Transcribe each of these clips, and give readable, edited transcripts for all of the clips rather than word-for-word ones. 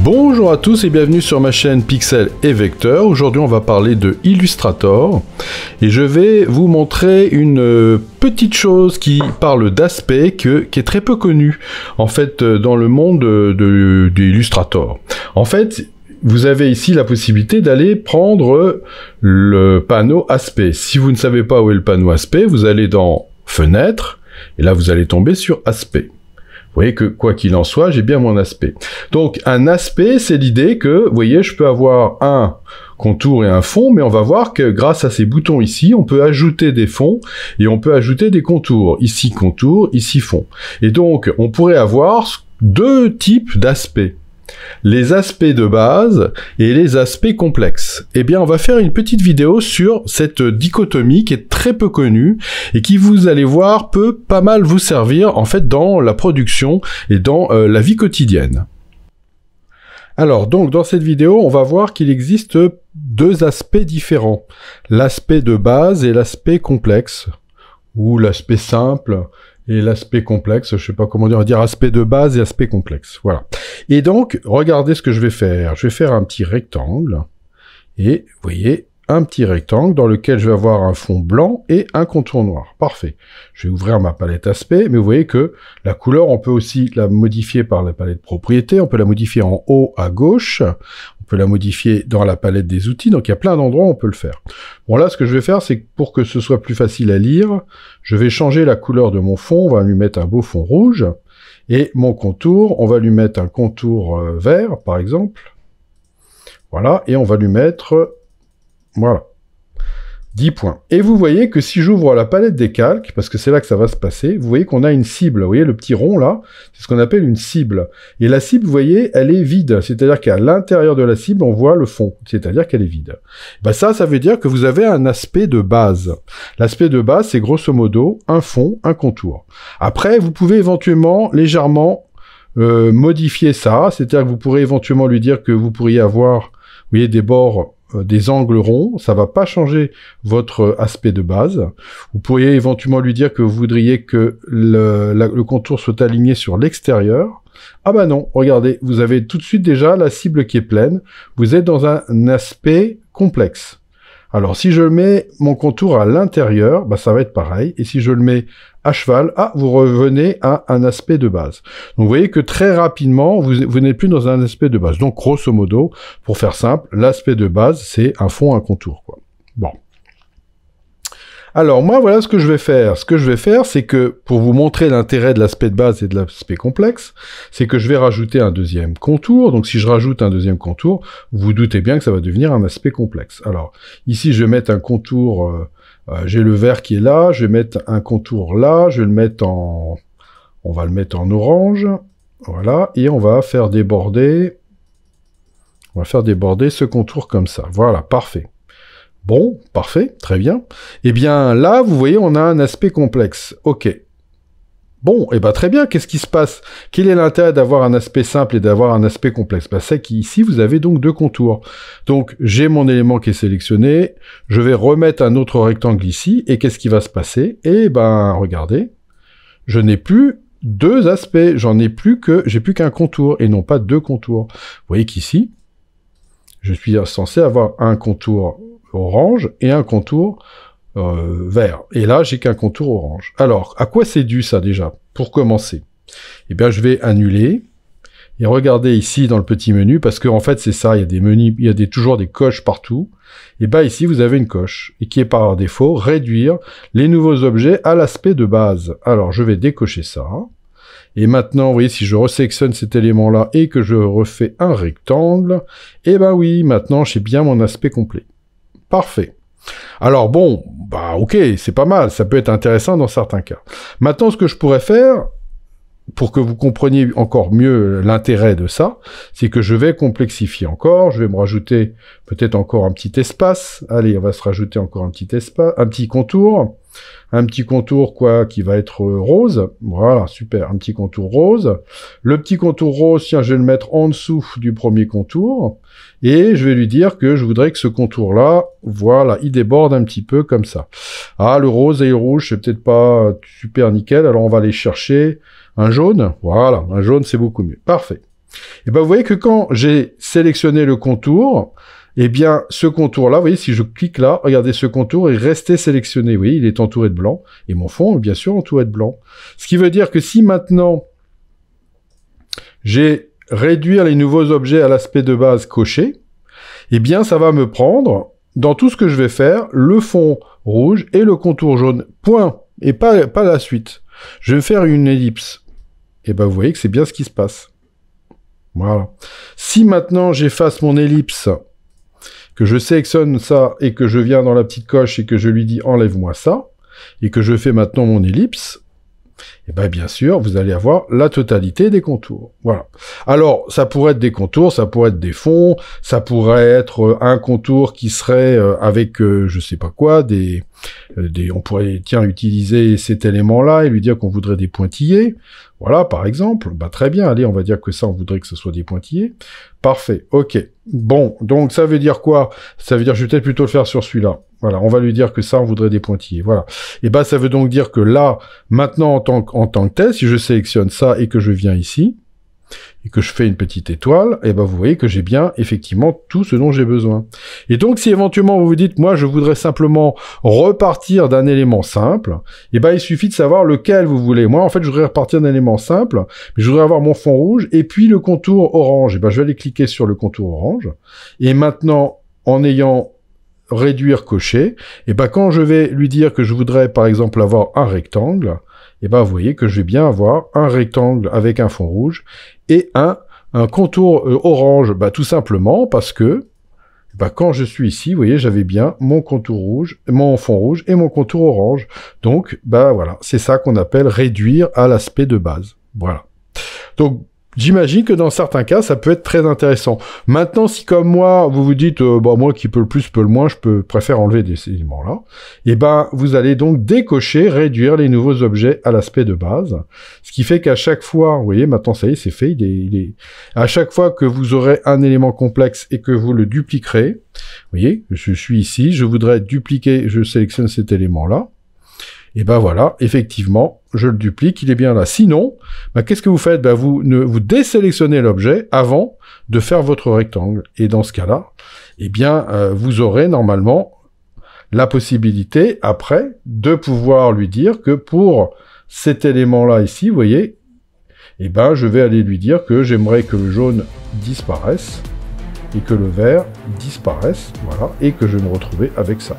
Bonjour à tous et bienvenue sur ma chaîne Pixel et Vecteur. Aujourd'hui on va parler de Illustrator et je vais vous montrer une petite chose qui parle d'aspect qui est très peu connu en fait dans le monde de Illustrator. En fait, vous avez ici la possibilité d'aller prendre le panneau aspect. Si vous ne savez pas où est le panneau aspect, vous allez dans Fenêtre et là vous allez tomber sur aspect. Vous voyez que, quoi qu'il en soit, j'ai bien mon aspect. Donc, un aspect, c'est l'idée que, vous voyez, je peux avoir un contour et un fond, mais on va voir que grâce à ces boutons ici, on peut ajouter des fonds et on peut ajouter des contours. Ici, contour, ici, fond. Et donc, on pourrait avoir deux types d'aspects. Les aspects de base et les aspects complexes. Eh bien, on va faire une petite vidéo sur cette dichotomie qui est très peu connue et qui, vous allez voir, peut pas mal vous servir, en fait, dans la production et dans la vie quotidienne. Alors, donc, dans cette vidéo, on va voir qu'il existe deux aspects différents. L'aspect de base et l'aspect complexe, ou l'aspect simple et l'aspect complexe, je sais pas comment dire, on va dire aspect de base et aspect complexe, voilà. Et donc, regardez ce que je vais faire. Je vais faire un petit rectangle, et vous voyez, un petit rectangle dans lequel je vais avoir un fond blanc et un contour noir. Parfait. Je vais ouvrir ma palette aspect, mais vous voyez que la couleur, on peut aussi la modifier par la palette propriété, on peut la modifier en haut à gauche, on peut la modifier dans la palette des outils, donc il y a plein d'endroits où on peut le faire. Bon là, ce que je vais faire, c'est que pour que ce soit plus facile à lire, je vais changer la couleur de mon fond, on va lui mettre un beau fond rouge, et mon contour, on va lui mettre un contour vert, par exemple. Voilà, et on va lui mettre, voilà, 10 points. Et vous voyez que si j'ouvre la palette des calques, parce que c'est là que ça va se passer, vous voyez qu'on a une cible. Vous voyez le petit rond là, c'est ce qu'on appelle une cible. Et la cible, vous voyez, elle est vide. C'est-à-dire qu'à l'intérieur de la cible, on voit le fond. C'est-à-dire qu'elle est vide. Ben ça veut dire que vous avez un aspect de base. L'aspect de base, c'est grosso modo un fond, un contour. Après, vous pouvez éventuellement légèrement modifier ça. C'est-à-dire que vous pourrez éventuellement lui dire que vous pourriez avoir, vous voyez, des bords, des angles ronds, ça va pas changer votre aspect de base. Vous pourriez éventuellement lui dire que vous voudriez que le contour soit aligné sur l'extérieur. Ah bah non, regardez, vous avez tout de suite déjà la cible qui est pleine. Vous êtes dans un aspect complexe. Alors si je mets mon contour à l'intérieur, bah ça va être pareil. Et si je le mets à cheval, ah, vous revenez à un aspect de base. Donc vous voyez que très rapidement, vous n'êtes plus dans un aspect de base. Donc grosso modo, pour faire simple, l'aspect de base, c'est un fond, un contour, quoi. Bon. Alors moi, voilà ce que je vais faire. Ce que je vais faire, c'est que, pour vous montrer l'intérêt de l'aspect de base et de l'aspect complexe, c'est que je vais rajouter un deuxième contour. Donc si je rajoute un deuxième contour, vous vous doutez bien que ça va devenir un aspect complexe. Alors, ici, je vais mettre un contour... j'ai le vert qui est là, je vais mettre un contour là, je vais le mettre en... On va le mettre en orange, voilà, et on va faire déborder... On va faire déborder ce contour comme ça. Voilà, parfait. Bon, parfait, très bien. Eh bien, là, vous voyez, on a un aspect complexe. Ok. Bon, et bien très bien, qu'est-ce qui se passe? Quel est l'intérêt d'avoir un aspect simple et d'avoir un aspect complexe? Ben, c'est qu'ici, vous avez donc deux contours. Donc, j'ai mon élément qui est sélectionné, je vais remettre un autre rectangle ici, et qu'est-ce qui va se passer? Eh ben, regardez, je n'ai plus deux aspects, j'ai plus qu'un contour, et non pas deux contours. Vous voyez qu'ici, je suis censé avoir un contour orange et un contour vert. Et là, j'ai qu'un contour orange. Alors, à quoi c'est dû ça déjà? Pour commencer, eh bien, je vais annuler. Et regardez ici dans le petit menu, parce que en fait, c'est ça, il y a des menus, il y a toujours des coches partout. Et bien ici, vous avez une coche, et qui est par défaut, réduire les nouveaux objets à l'aspect de base. Alors, je vais décocher ça. Et maintenant, vous voyez, si je resélectionne cet élément-là et que je refais un rectangle, eh ben oui, maintenant, j'ai bien mon aspect complet. Parfait. Alors bon, bah ok, c'est pas mal, ça peut être intéressant dans certains cas. Maintenant, ce que je pourrais faire, pour que vous compreniez encore mieux l'intérêt de ça, c'est que je vais complexifier encore, je vais me rajouter peut-être encore un petit espace. Allez, on va se rajouter encore un petit espace, un petit contour quoi, qui va être rose. Voilà, super, un petit contour rose. Le petit contour rose, tiens, je vais le mettre en dessous du premier contour, et je vais lui dire que je voudrais que ce contour-là, voilà, il déborde un petit peu comme ça. Ah, le rose et le rouge, c'est peut-être pas super nickel, alors on va aller chercher un jaune. Voilà, un jaune, c'est beaucoup mieux. Parfait. Et ben vous voyez que quand j'ai sélectionné le contour, eh bien ce contour-là, vous voyez, si je clique là, regardez, ce contour est resté sélectionné. Vous voyez, il est entouré de blanc, et mon fond est bien sûr entouré de blanc. Ce qui veut dire que si maintenant j'ai réduire les nouveaux objets à l'aspect de base coché, eh bien ça va me prendre, dans tout ce que je vais faire, le fond rouge et le contour jaune. Point. Et pas la suite. Je vais faire une ellipse. Et ben vous voyez que c'est bien ce qui se passe. Voilà. Si maintenant j'efface mon ellipse, que je sélectionne ça et que je viens dans la petite coche et que je lui dis enlève-moi ça, et que je fais maintenant mon ellipse, et bien bien sûr, vous allez avoir la totalité des contours. Voilà. Alors, ça pourrait être des contours, ça pourrait être des fonds, ça pourrait être un contour qui serait avec, je sais pas quoi, on pourrait, tiens, utiliser cet élément-là et lui dire qu'on voudrait des pointillés. Voilà, par exemple. Bah, très bien, allez, on va dire que ça, on voudrait que ce soit des pointillés. Parfait, ok. Bon, donc ça veut dire quoi? Ça veut dire, je vais peut-être plutôt le faire sur celui-là. Voilà, on va lui dire que ça, on voudrait des pointillés. Voilà. Et ben, ça veut donc dire que là, maintenant, en tant que tel, si je sélectionne ça et que je viens ici, et que je fais une petite étoile, et ben vous voyez que j'ai bien, effectivement, tout ce dont j'ai besoin. Et donc, si éventuellement vous vous dites, moi, je voudrais simplement repartir d'un élément simple, et ben il suffit de savoir lequel vous voulez. Moi, en fait, je voudrais repartir d'un élément simple, mais je voudrais avoir mon fond rouge, et puis le contour orange. Et ben je vais aller cliquer sur le contour orange, et maintenant, en ayant réduire coché, et ben quand je vais lui dire que je voudrais, par exemple, avoir un rectangle, et ben vous voyez que je vais bien avoir un rectangle avec un fond rouge et un contour orange, bah tout simplement parce que bah quand je suis ici, vous voyez, j'avais bien mon contour rouge, mon fond rouge et mon contour orange. Donc bah voilà, c'est ça qu'on appelle réduire à l'aspect de base. Voilà. Donc j'imagine que dans certains cas, ça peut être très intéressant. Maintenant, si comme moi, vous vous dites, bah, moi qui peux le plus, peut le moins, préfère enlever des éléments-là, et ben, vous allez donc décocher, réduire les nouveaux objets à l'aspect de base. Ce qui fait qu'à chaque fois, vous voyez, maintenant, ça y est, c'est fait, à chaque fois que vous aurez un élément complexe et que vous le dupliquerez, vous voyez, je suis ici, je voudrais dupliquer, je sélectionne cet élément-là, et ben voilà, effectivement, je le duplique, il est bien là. Sinon, ben qu'est-ce que vous faites? Ben vous désélectionnez l'objet avant de faire votre rectangle. Et dans ce cas-là, eh bien, vous aurez normalement la possibilité, après, de pouvoir lui dire que pour cet élément-là ici, vous voyez, eh ben, je vais aller lui dire que j'aimerais que le jaune disparaisse et que le vert disparaisse, voilà, et que je vais me retrouver avec ça.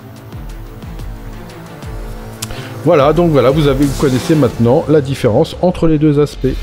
Voilà, donc voilà, vous connaissez maintenant la différence entre les deux aspects.